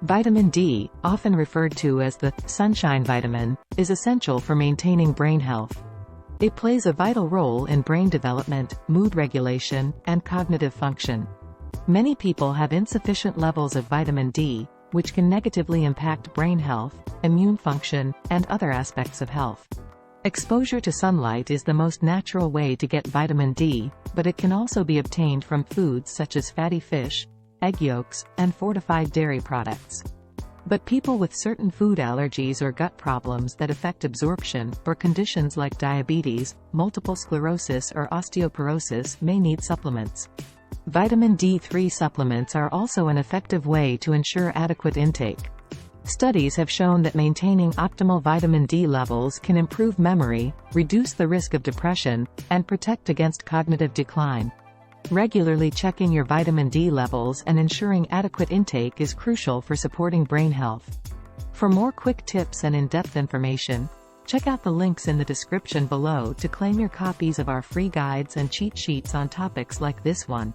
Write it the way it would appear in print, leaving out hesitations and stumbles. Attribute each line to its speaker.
Speaker 1: Vitamin D, often referred to as the sunshine vitamin, is essential for maintaining brain health. It plays a vital role in brain development, mood regulation, and cognitive function. Many people have insufficient levels of vitamin D, which can negatively impact brain health, immune function, and other aspects of health. Exposure to sunlight is the most natural way to get vitamin D, but it can also be obtained from foods such as fatty fish, egg yolks, and fortified dairy products. But people with certain food allergies or gut problems that affect absorption, or conditions like diabetes, multiple sclerosis or osteoporosis may need supplements. Vitamin D3 supplements are also an effective way to ensure adequate intake. Studies have shown that maintaining optimal vitamin D levels can improve memory, reduce the risk of depression, and protect against cognitive decline. Regularly checking your vitamin D levels and ensuring adequate intake is crucial for supporting brain health. For more quick tips and in-depth information, check out the links in the description below to claim your copies of our free guides and cheat sheets on topics like this one.